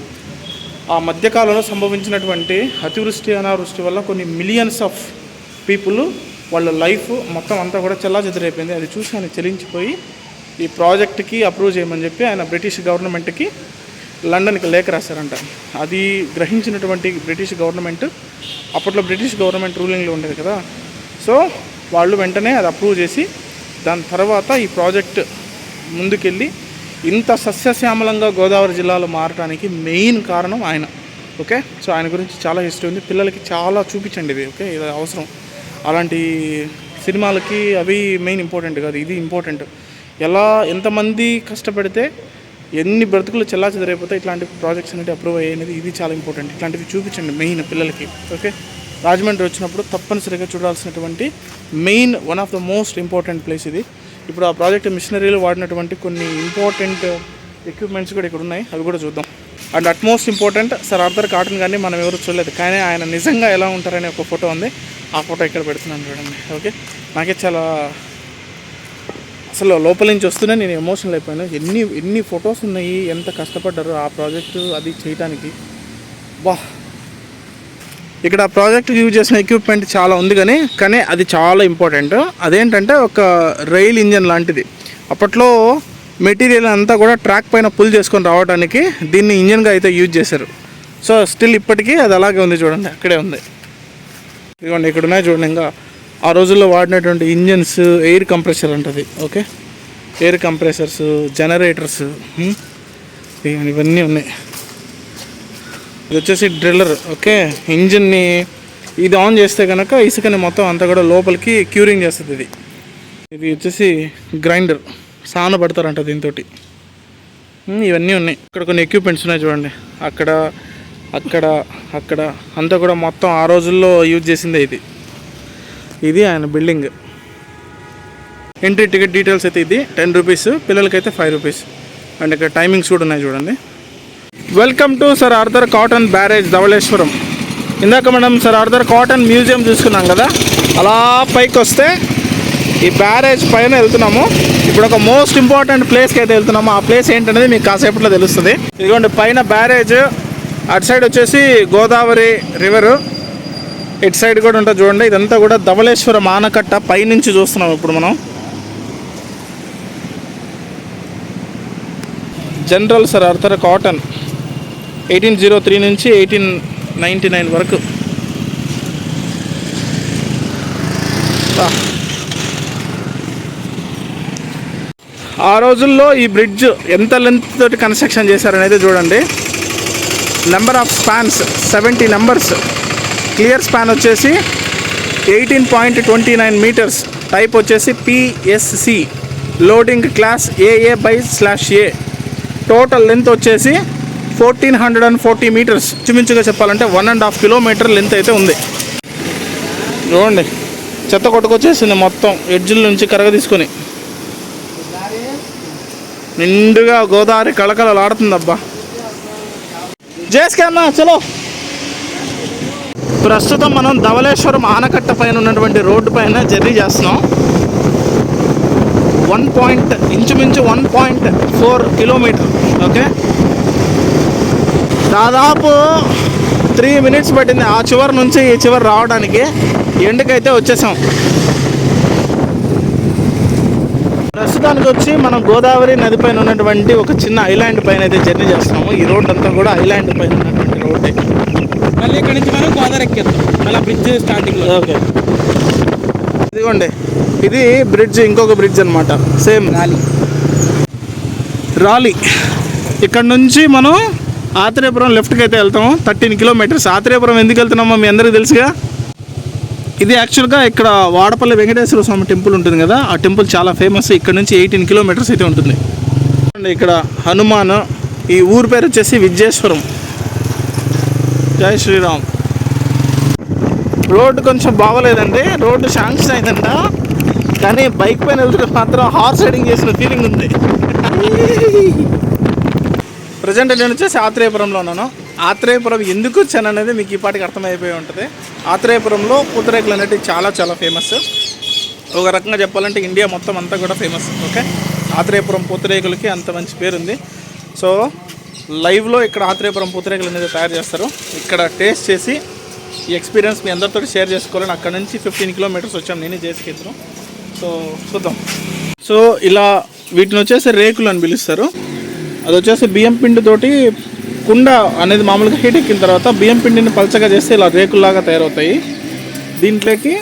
[SPEAKER 1] ఆ మధ్యకాలంలో సంభవించినటువంటి అతివృష్టి అనావృష్టి వల్ల కొన్ని మిలియన్స్ ఆఫ్ పీపుల్ వాళ్ళ లైఫ్ మొత్తం అంతా కూడా చెల్లాచెదరైపోయింది. అది చూసి ఆయన చెల్లించిపోయి ఈ ప్రాజెక్ట్కి అప్రూవ్ చేయమని చెప్పి ఆయన బ్రిటిష్ గవర్నమెంట్కి లండన్కి లేఖ రాశారంట. అది గ్రహించినటువంటి బ్రిటిష్ గవర్నమెంట్, అప్పట్లో బ్రిటిష్ గవర్నమెంట్ రూలింగ్లో ఉండేది కదా, సో వాళ్ళు వెంటనే అది అప్రూవ్ చేసి దాని తర్వాత ఈ ప్రాజెక్ట్ ముందుకెళ్ళి ఇంత సస్యశ్యామలంగా గోదావరి జిల్లాలో మారడానికి మెయిన్ కారణం ఆయన. ఓకే, సో ఆయన గురించి చాలా హిస్టరీ ఉంది, పిల్లలకి చాలా చూపించండి ఇది. ఓకే, ఇది అవసరం. అలాంటి సినిమాలకి అవి మెయిన్ ఇంపార్టెంట్ కాదు, ఇది ఇంపార్టెంట్. ఎంతమంది కష్టపడితే ఎన్ని బ్రతుకులు చెల్లాచెదరైపోతే ఇట్లాంటి ప్రాజెక్ట్స్ అనేవి అప్రూవ్ అయ్యేది, ఇది చాలా ఇంపార్టెంట్. ఇట్లాంటివి చూపించండి మెయిన్ పిల్లలకి. ఓకే, రాజమండ్రి వచ్చినప్పుడు తప్పనిసరిగా చూడాల్సినటువంటి main one of the most important place ఇది. ఇప్పుడు ఆ ప్రాజెక్ట్ మిషనరీలో వాడినటువంటి కొన్ని ఇంపార్టెంట్ ఎక్విప్మెంట్స్ కూడా ఇక్కడ ఉన్నాయి, అవి కూడా చూద్దాం. And utmost important sir Arthur cotton కానీ మనం ఎవరు చూడలేదు, కానీ ఆయన నిజంగా ఎలా ఉంటారనే ఒక ఫోటో ఉంది, ఆ ఫోటో ఇక్కడ పెడుతున్నాను చూడండి. ఓకే, నాకే చాలా అసలు లోపల నుంచి వస్తూనే నేను ఎమోషనల్ అయిపోయాను. ఎన్ని ఫొటోస్ ఉన్నాయి, ఎంత కష్టపడ్డారు ఆ ప్రాజెక్టు అది చేయడానికి. బా, ఇక్కడ ఆ ప్రాజెక్ట్ యూజ్ చేసిన ఎక్విప్మెంట్ చాలా ఉంది, కానీ అది చాలా ఇంపార్టెంట్. అదేంటంటే ఒక రైల్ ఇంజన్ లాంటిది. అప్పట్లో మెటీరియల్ అంతా కూడా ట్రాక్ పైన పుల్ చేసుకొని రావడానికి దీన్ని ఇంజన్గా అయితే యూజ్ చేశారు. సో స్టిల్ ఇప్పటికీ అది అలాగే ఉంది చూడండి, అక్కడే ఉంది. ఇదిగోండి ఇక్కడ ఉన్నాయి చూడండి. ఇంకా ఆ రోజుల్లో వాడినటువంటి ఇంజన్స్, ఎయిర్ కంప్రెసర్ అంటది. ఓకే, ఎయిర్ కంప్రెసర్స్, జనరేటర్స్, ఇవన్నీ ఉన్నాయి. ఇది వచ్చేసి డ్రిల్లర్. ఓకే, ఇంజిన్ని ఇది ఆన్ చేస్తే కనుక ఇసుకని మొత్తం అంతా కూడా లోపలికి క్యూరింగ్ చేస్తుంది. ఇది వచ్చేసి గ్రైండర్, సాన పడతారంట దీంతో. ఇవన్నీ ఉన్నాయి. ఇక్కడ కొన్ని ఎక్విప్మెంట్స్ ఉన్నాయి చూడండి, అక్కడ అక్కడ అక్కడ అంతా కూడా మొత్తం ఆ రోజుల్లో యూజ్ చేసిందే ఇది. ఇది ఆయన బిల్డింగ్. ఎంట్రీ టికెట్ డీటెయిల్స్ అయితే ఇది 10 rupees, పిల్లలకైతే 5 rupees. అండ్ ఇక్కడ టైమింగ్స్ కూడా ఉన్నాయి చూడండి. Welcome to sir Arthur Cotton barrage Dhavaleswaram. ఇందాక మనం సర్ ఆర్థర్ కాటన్ మ్యూజియం చూసుకున్నాం కదా, అలా పైకి వస్తే ఈ బ్యారేజ్ పైన వెళ్తున్నాము. ఇప్పుడు ఒక మోస్ట్ ఇంపార్టెంట్ ప్లేస్కి అయితే వెళ్తున్నాము. ఆ ప్లేస్ ఏంటనేది మీకు కాసేపట్లో తెలుస్తుంది. ఇదిగోండి పైన బ్యారేజ్, అటు సైడ్ వచ్చేసి గోదావరి రివరు, ఇటు సైడ్ కూడా ఉంటుంది చూడండి. ఇదంతా కూడా ధవళేశ్వరం ఆనకట్ట పైనుంచి చూస్తున్నాం ఇప్పుడు మనం. జనరల్ సర్ ఆర్థర్ కాటన్ 1803 నుంచి 1899 వరకు. ఆ రోజుల్లో ఈ బ్రిడ్జ్ ఎంత లెంత్ తోటి కన్స్ట్రక్షన్ చేశారనేది చూడండి. Number of spans 70 numbers. Clear span వచ్చేసి 18.29 meters. టైప్ వచ్చేసి PSC, loading class AA/A. Total length వచ్చేసి 1440 meters. చుమించుగా చెప్పాలంటే 1.5 kilometer లెంత్ అయితే ఉంది. చూడండి చెత్త కొట్టుకొచ్చేసింది మొత్తం ఎడ్జిల నుంచి కరగ తీసుకొని. నిండుగా గోదావరి కళకళలాడుతుందబ్బా. జేస్కన్నా చలో. ప్రస్తుతం మనం ధవళేశ్వరం ఆనకట్ట పైన ఉన్నటువంటి రోడ్డు పైన జర్నీ చేస్తున్నాం. ఇంచుమించు 1.4 kilometer. ఓకే, దాదాపు 3 minutes పట్టింది ఆ చివరి నుంచి ఈ చివరి రావడానికి. ఎండ్కైతే వచ్చేసాం. ప్రస్తుతానికి వచ్చి మనం గోదావరి నది పైన ఉన్నటువంటి ఒక చిన్న ఐలాండ్ పైన అయితే జర్నీ చేస్తున్నాము. ఈ రోడ్ అంతా కూడా ఐలాండ్ పైన ఉన్నటువంటి రోడ్డే.
[SPEAKER 2] మళ్ళీ ఇక్కడ నుంచి మనం గోదావరి ఎక్కేస్తాం మళ్ళీ బ్రిడ్జ్ స్టార్టింగ్లో.
[SPEAKER 1] ఓకే, ఇదిగోండి ఇది బ్రిడ్జ్, ఇంకొక బ్రిడ్జ్ అనమాట, సేమ్ రాలి. ఇక్కడ నుంచి మనం ఆత్రేయపురం లెఫ్ట్కి అయితే వెళ్తాము. 13 కిలోమీటర్స్. ఆత్రేయపురం ఎందుకు వెళ్తున్నామో మీ అందరికీ తెలుసుగా. ఇది యాక్చువల్గా ఇక్కడ వాడపల్లి వెంకటేశ్వర స్వామి టెంపుల్ ఉంటుంది కదా, ఆ టెంపుల్ చాలా ఫేమస్. ఇక్కడ నుంచి 18 కిలోమీటర్స్ అయితే ఉంటుంది. ఇక్కడ హనుమాన్. ఈ ఊరు పేరు వచ్చేసి విజయేశ్వరం. జై శ్రీరామ్. రోడ్డు కొంచెం బాగోలేదండి, రోడ్డు శాంక్షన్ అయిందంట, కానీ బైక్ పైన వెళ్తే మాత్రం హార్స్ రైడింగ్ చేసిన ఫీలింగ్ ఉంది. ప్రజెంట్ నేను వచ్చేసి ఆత్రేయపురంలో ఉన్నాను. ఆత్రేయపురం ఎందుకు వచ్చాను అనేది మీకు ఈ పాటికి అర్థమైపోయి ఉంటుంది. ఆత్రేయపురంలో పూతరేకులు అనేవి చాలా చాలా ఫేమస్. ఒక రకంగా చెప్పాలంటే ఇండియా మొత్తం అంతా కూడా ఫేమస్. ఓకే, ఆత్రేయపురం పూతరేకులకి అంత మంచి పేరుంది. సో లైవ్లో ఇక్కడ ఆత్రేయపురం పూతరేకులు అనేది తయారు చేస్తారు. ఇక్కడ టేస్ట్ చేసి ఈ ఎక్స్పీరియన్స్ మీ అందరితో షేర్ చేసుకోవాలని అక్కడ నుంచి 15 కిలోమీటర్స్ వచ్చాం నేను చేసుకెళ్తాను. సో చూద్దాం. సో ఇలా వీటిని వచ్చేసి రేకులు అని పిలుస్తారు. అది వచ్చేసి బియ్యం పిండితోటి కుండ అనేది మామూలుగా హీట్ ఎక్కిన తర్వాత బియ్యం పిండిని పలచగా చేస్తే ఇలా రేకుల్లాగా తయారవుతాయి. దీంట్లోకి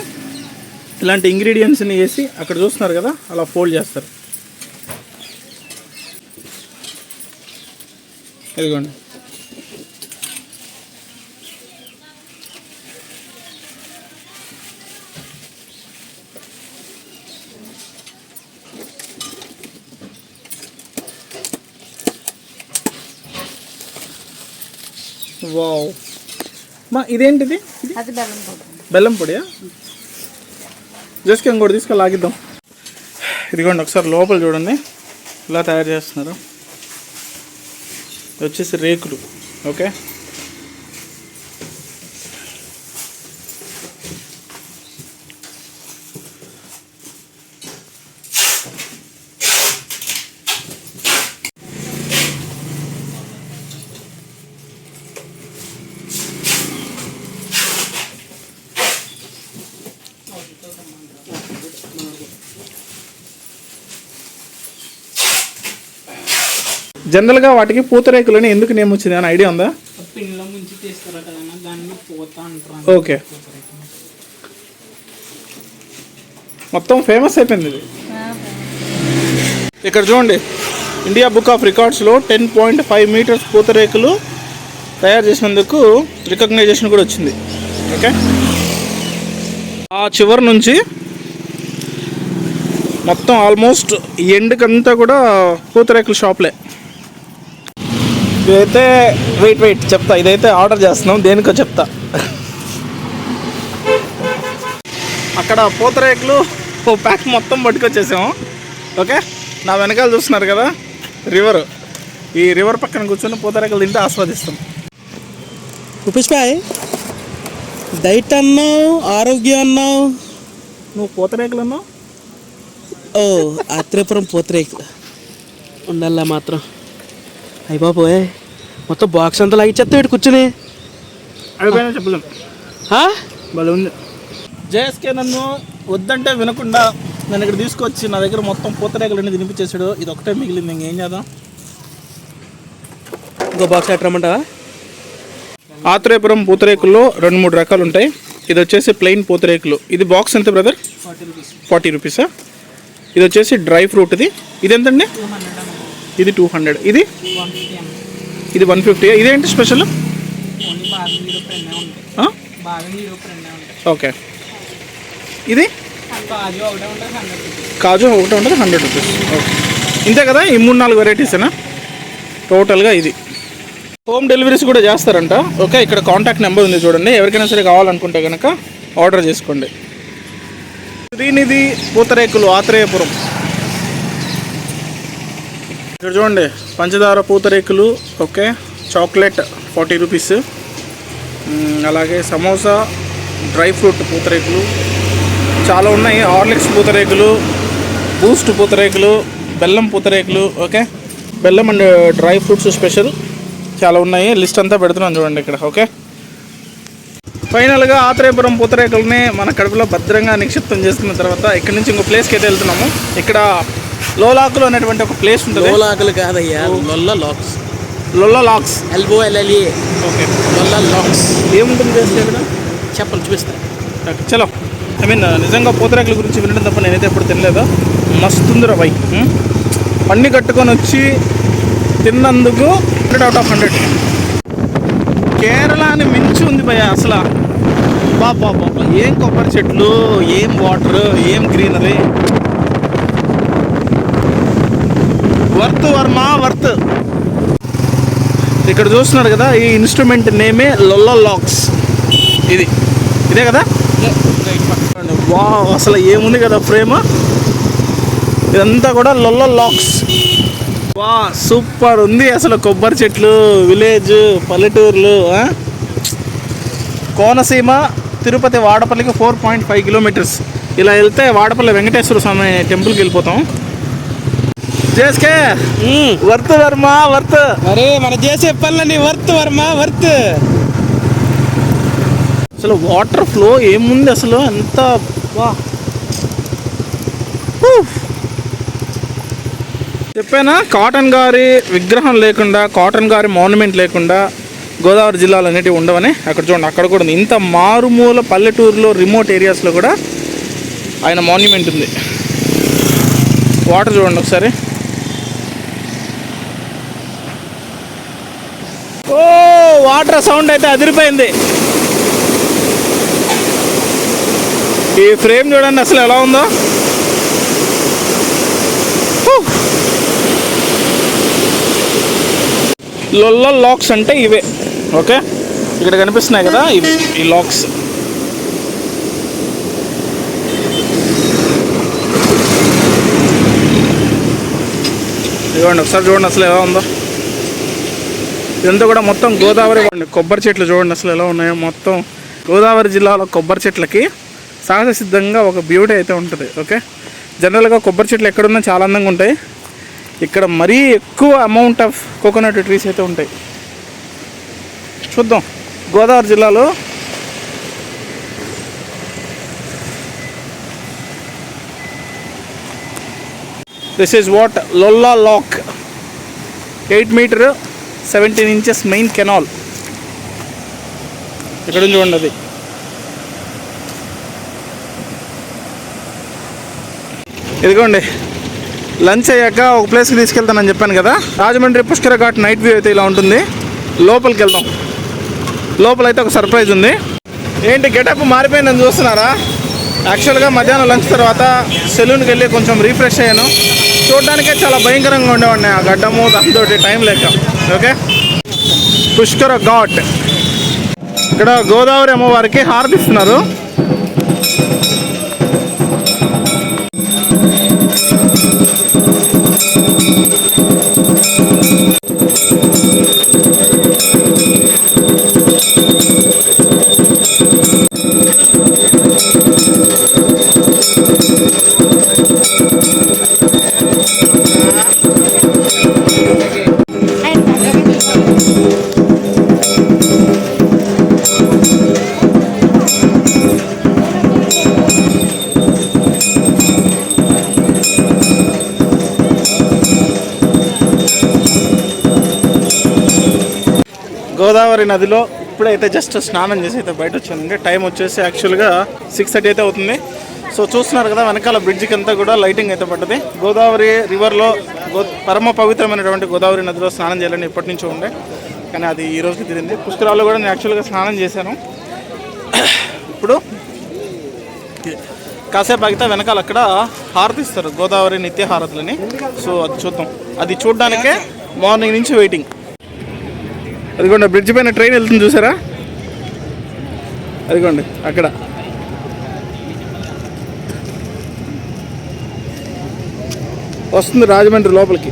[SPEAKER 1] ఇలాంటి ఇంగ్రీడియంట్స్ని వేసి అక్కడ చూస్తున్నారు కదా అలా ఫోల్డ్ చేస్తారు. ఇదిగోండి, వావ్. మా ఇదేంటిది?
[SPEAKER 3] అది బెల్లం పొడి.
[SPEAKER 1] బెల్లం పొడియా? జస్ట్ ఇంకోటి తీసుకొని లాగిద్దాం. ఇదిగోండి ఒకసారి లోపల చూడండి ఇలా తయారు చేస్తున్నారు. ఇది వచ్చేసి రేకులు. ఓకే, జనరల్గా వాటికి పూతరేకులని ఎందుకు నేమ్ వచ్చింది అని ఐడియా ఉందా?
[SPEAKER 2] పిండిలో ముంచి తీస్తారు కదా, దాన్ని పూత అంటారు.
[SPEAKER 1] ఓకే, మొత్తం ఫేమస్ అయిపోయింది ఇది. ఇక్కడ చూడండి, ఇండియా బుక్ ఆఫ్ రికార్డ్స్లో 10.5 మీటర్స్ పూతరేకులు తయారు చేసినందుకు రికగ్నైజేషన్ కూడా వచ్చింది. ఓకే, ఆ చివరి నుంచి మొత్తం ఆల్మోస్ట్ ఎండ్కంతా కూడా పూతరేకుల షాప్లే. ఇదైతే వెయిట్ చెప్తా, ఇదైతే ఆర్డర్ చేస్తున్నాం, దేనికో చెప్తా. అక్కడ పూతరేకులు ఓ ప్యాక్ మొత్తం పట్టుకొచ్చేసాము. ఓకే, నా వెనకాల చూస్తున్నారు కదా రివర్, ఈ రివర్ పక్కన కూర్చొని పూతరేకులు తింటే ఆస్వాదిస్తాం.
[SPEAKER 2] పుష్పాయ్ డైట్ అన్నావు, ఆరోగ్యం అన్నావు,
[SPEAKER 1] నువ్వు పూతరేకులు అన్నావు.
[SPEAKER 2] ఓ ఆత్రేయపురం పూతరేకులు ఉండాలా మాత్రం. అయ్యి బాబోయ్, మొత్తం బాక్స్ అంతా లాగిచ్చేస్తా ఇటు కూర్చుని.
[SPEAKER 1] అయిపోయినా చెప్పలేం, భలే ఉంది. జేఎస్కే నన్ను వద్దంటే వినకుండా నన్ను ఇక్కడ తీసుకొచ్చి నా దగ్గర మొత్తం పూతరేకులన్నీ తినిపించేసాడు. ఇది ఒకటే మిగిలింది, ఇంకేం చేద్దాం.
[SPEAKER 2] ఇంకో బాక్స్ ఎట్టరమ్మంటావా?
[SPEAKER 1] ఆత్రేయపురం పూతరేకుల్లో 2-3 రకాలు ఉంటాయి. ఇది వచ్చేసి ప్లెయిన్ పూతరేకులు. ఇది బాక్స్ ఎంత బ్రదర్? 40 రూపీసా? ఇది వచ్చేసి డ్రై ఫ్రూట్. ఇది ఎంతండి? ఇది 200. ఇది 150. ఇదేంటి స్పెషల్? ఓకే, ఇది కాజు ఒకటి ఉంటుంది, 100 రూపీస్. ఓకే, ఇంతే కదా, ఈ 3-4 వెరైటీసేనా టోటల్గా? ఇది హోమ్ డెలివరీస్ కూడా చేస్తారంట. ఓకే, ఇక్కడ కాంటాక్ట్ నెంబర్ ఉంది చూడండి, ఎవరికైనా సరే కావాలనుకుంటే కనుక ఆర్డర్ చేసుకోండి. శ్రీనిధి పూతరేకులు ఆత్రేయపురం. ఇక్కడ చూడండి, పంచదార పూతరేకులు. Okay, chocolate 40 rupees. అలాగే సమోసా, డ్రై ఫ్రూట్ పూతరేకులు చాలా ఉన్నాయి. హార్లిక్స్ పూతరేకులు, బూస్ట్ పూతరేకులు, బెల్లం పూతరేకులు. ఓకే, బెల్లం అండ్ డ్రై ఫ్రూట్స్ స్పెషల్ చాలా ఉన్నాయి. లిస్ట్ అంతా పెడుతున్నాను చూడండి ఇక్కడ. ఓకే, ఫైనల్గా ఆత్రేయపురం పూతరేకుల్ని మన కడుపులో భద్రంగా నిక్షిప్తం చేసుకున్న తర్వాత ఇక్కడ నుంచి ఇంకో ప్లేస్కి అయితే వెళ్తున్నాము. ఇక్కడ లోలాకులు అనేటువంటి ఒక ప్లేస్ ఉంటుంది.
[SPEAKER 2] లోలాకులు కాదయ్యా, లొల్ల లాక్స్.
[SPEAKER 1] లొల్ల లాక్స్,
[SPEAKER 2] LOLLA.
[SPEAKER 1] ఓకే.
[SPEAKER 2] లొల్ల లాక్స్
[SPEAKER 1] ఏముంటుంది చేస్తే ఇక్కడ
[SPEAKER 2] చెప్పలు చూపిస్తా.
[SPEAKER 1] చలో. ఐ మీన్ నిజంగా పూతరేకుల గురించి వినడం తప్ప నేనైతే ఎప్పుడు తినలేదు. మస్తుందిరా బై. పన్ని కట్టుకొని వచ్చి తిన్నందుకు 100/100. కేరళని మించి ఉంది భయ అసలు. బాబా ఏం కొబ్బరి చెట్లు, ఏం వాటర్, ఏం గ్రీనరీ. Worth Varma worth. ఇక్కడ చూస్తున్నారు కదా, ఈ ఇన్స్ట్రుమెంట్ నేమే లొల్ల లాక్స్. ఇదే కదా. వా అసలు ఏముంది కదా ఫ్రేమ్. ఇదంతా కూడా లొల్ల లాక్స్. వా సూపర్ ఉంది అసలు. కొబ్బరి చెట్లు, విలేజ్, పల్లెటూర్లు. కోనసీమ తిరుపతి వాడపల్లికి 4.5 కిలోమీటర్స్. ఇలా వెళ్తే వాడపల్లి వెంకటేశ్వర స్వామి టెంపుల్కి వెళ్ళిపోతాం. జేస్కే వర్త్ వర్మ వర్త్.
[SPEAKER 2] అరే మన చేసే పనులని వర్త్ వర్మ వర్త్.
[SPEAKER 1] అసలు వాటర్ ఫ్లో ఏముంది అసలు అంత. వా చెప్పానా, కాటన్ గారి విగ్రహం లేకుండా, కాటన్ గారి మాన్యుమెంట్ లేకుండా గోదావరి జిల్లాలు అనేటివి ఉండవని. అక్కడ చూడండి, అక్కడ కూడా ఉంది. ఇంత మారుమూల పల్లెటూరులో, రిమోట్ ఏరియాస్లో కూడా ఆయన మాన్యుమెంట్ ఉంది. వాటర్ చూడండి ఒకసారి. ఓ వాటర్ సౌండ్ అయితే అదిరిపోయింది. ఈ ఫ్రేమ్ చూడండి అసలు ఎలా ఉందో. లొల్ల లాక్స్ అంటే ఇవే. ఓకే, ఇక్కడ కనిపిస్తున్నాయి కదా ఇవి, ఈ లాక్స్. ఇవ్వండి ఒకసారి చూడండి అసలు ఎలా ఉందో. ఇదంతా కూడా మొత్తం గోదావరి. కొబ్బరి చెట్లు చూడండి అసలు ఎలా ఉన్నాయో. మొత్తం గోదావరి జిల్లాలో కొబ్బరి చెట్లకి సహజ సిద్ధంగా ఒక బ్యూటీ అయితే ఉంటుంది. ఓకే, జనరల్గా కొబ్బరి చెట్లు ఎక్కడున్నా చాలా అందంగా ఉంటాయి. ఇక్కడ మరీ ఎక్కువ అమౌంట్ ఆఫ్ కోకోనట్ ట్రీస్ అయితే ఉంటాయి. చూద్దాం గోదావరి జిల్లాలో. This is what Lolla lock. 8 meter 17 inches main canal. ఇక్కడ చూడండి అది. ఇదిగోండి, లంచ్ అయ్యాక ఒక ప్లేస్కి తీసుకెళ్తానని చెప్పాను కదా. రాజమండ్రి పుష్కర ఘాట్ నైట్ వ్యూ అయితే ఇలా ఉంటుంది. లోపలికి వెళ్దాం. లోపలైతే ఒక సర్ప్రైజ్ ఉంది. ఏంటి గెటప్ మారిపోయిందని చూస్తున్నారా? యాక్చువల్గా మధ్యాహ్నం లంచ్ తర్వాత సెలూన్కి వెళ్ళి కొంచెం రీఫ్రెష్ అయ్యాను. చూడడానికే చాలా భయంకరంగా ఉండేవాడిని ఆ గడ్డము, దాంతో టైం లేక. ఓకే, పుష్కర ఘాట్. ఇక్కడ గోదావరి అమ్మవారికి హారతి ఇస్తున్నారు. గోదావరి నదిలో ఇప్పుడైతే జస్ట్ స్నానం చేసి అయితే బయట వచ్చానండి. టైం వచ్చేసి యాక్చువల్గా 6:30 అయితే అవుతుంది. సో చూస్తున్నారు కదా, వెనకాల బ్రిడ్జికి అంతా కూడా లైటింగ్ అయితే పడ్డది. గోదావరి రివర్లో పరమ పవిత్రమైనటువంటి గోదావరి నదిలో స్నానం చేయాలని ఎప్పటి నుంచో ఉండే, కానీ అది ఈ రోజుకి తిరిగింది. పుష్కరాల్లో కూడా నేను యాక్చువల్గా స్నానం చేశాను. ఇప్పుడు కాసేపు ఆగితే వెనకాల అక్కడ హారతి ఇస్తారు, గోదావరి నిత్య హారతులని. సో అది చూద్దాం. అది చూడడానికే మార్నింగ్ నుంచి వెయిటింగ్. అదిగోండి బ్రిడ్జ్ పైన ట్రైన్ వెళ్తుంది చూసారా, అదిగోండి అక్కడ. వస్తుంది రాజమండ్రి లోపలికి.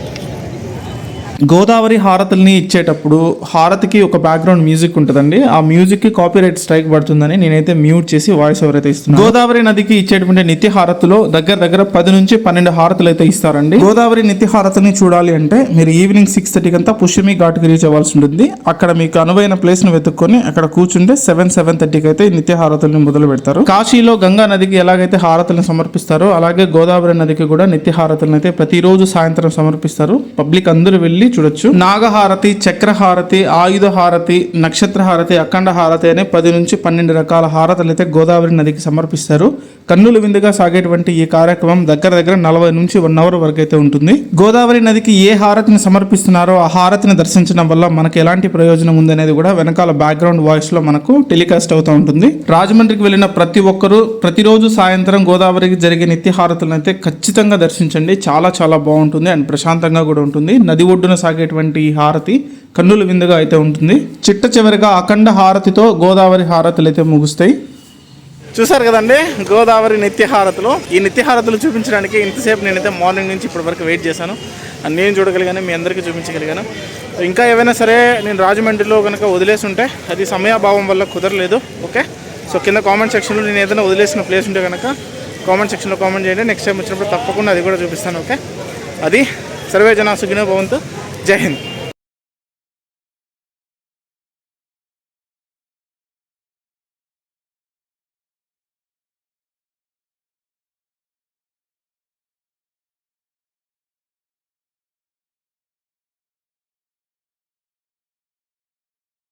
[SPEAKER 1] గోదావరి హారతుల్ని ఇచ్చేటప్పుడు హారతికి ఒక బ్యాక్గ్రౌండ్ మ్యూజిక్ ఉంటుందండి. ఆ మ్యూజిక్ కి కాపీరైట్ స్ట్రైక్ పడుతుందని నేనైతే మ్యూట్ చేసి వాయిస్ ఓవర్ అయితే ఇస్తున్నాను. గోదావరి నదికి ఇచ్చేటువంటి నిత్య హారతులో దగ్గర 10 నుంచి 12 హారతులు అయితే ఇస్తారండి. గోదావరి నిత్య హారతిని చూడాలి అంటే మీరు ఈవినింగ్ 6:30 కంతా పుష్యమి ఘాట్కి రీచ్ అవ్వాల్సి ఉంటుంది. అక్కడ మీకు అనువైన ప్లేస్ ని వెతుక్కొని అక్కడ కూర్చుంటే 7:30కి అయితే ఈ నిత్య హారతుల్ని మొదలు పెడతారు. కాశీలో గంగా నదికి ఎలాగైతే హారతులను సమర్పిస్తారో అలాగే గోదావరి నదికి కూడా నిత్య హారతులను అయితే ప్రతిరోజు సాయంత్రం సమర్పిస్తారు. పబ్లిక్ అందరూ వెళ్ళి చూడొచ్చు. నాగహారతి, చక్రహారతి, ఆయుధ హారతి, నక్షత్ర హారతి, అఖండ హారతి అనే 10 నుంచి 12 రకాల హారతులు అయితే గోదావరి నదికి సమర్పిస్తారు. కన్నుల విందుగా సాగేటువంటి ఈ కార్యక్రమం దగ్గర 40 నుంచి 1 అవర్ వరకు అయితే ఉంటుంది. గోదావరి నదికి ఏ హారతిని సమర్పిస్తున్నారో ఆ హారతిని దర్శించడం వల్ల మనకు ఎలాంటి ప్రయోజనం ఉందనేది కూడా వెనకాల బ్యాక్గ్రౌండ్ వాయిస్ లో మనకు టెలికాస్ట్ అవుతూ ఉంటుంది. రాజమండ్రికి వెళ్ళిన ప్రతి ఒక్కరూ ప్రతిరోజు సాయంత్రం గోదావరికి జరిగే నిత్య హారతులను అయితే ఖచ్చితంగా దర్శించండి. చాలా బాగుంటుంది అండ్ ప్రశాంతంగా కూడా ఉంటుంది. నది ఒడ్డున సాగేటువంటి ఈ హారతి కన్నుల విందుగా అయితే ఉంటుంది. చిట్ట చివరిగా అఖండ హారతితో గోదావరి హారతులు అయితే ముగుస్తాయి. చూసారు కదండి గోదావరి నిత్య హారతులు. ఈ నిత్య హారతులు చూపించడానికి ఇంతసేపు నేనైతే మార్నింగ్ నుంచి ఇప్పటి వరకు వెయిట్ చేశాను. నేను చూడగలిగాను, మీ అందరికీ చూపించగలిగాను. ఇంకా ఏవైనా సరే నేను రాజమండ్రిలో కనుక వదిలేసి ఉంటే అది సమయాభావం వల్ల కుదరలేదు. ఓకే, సో కింద కామెంట్ సెక్షన్లో నేను ఏదైనా వదిలేసిన ప్లేస్ ఉంటే కనుక కామెంట్ సెక్షన్లో కామెంట్ చేయండి. నెక్స్ట్ టైం వచ్చినప్పుడు తప్పకుండా అది కూడా చూపిస్తాను. ఓకే, అది సర్వే జన సుఖినో భవంతు. జై హింద్.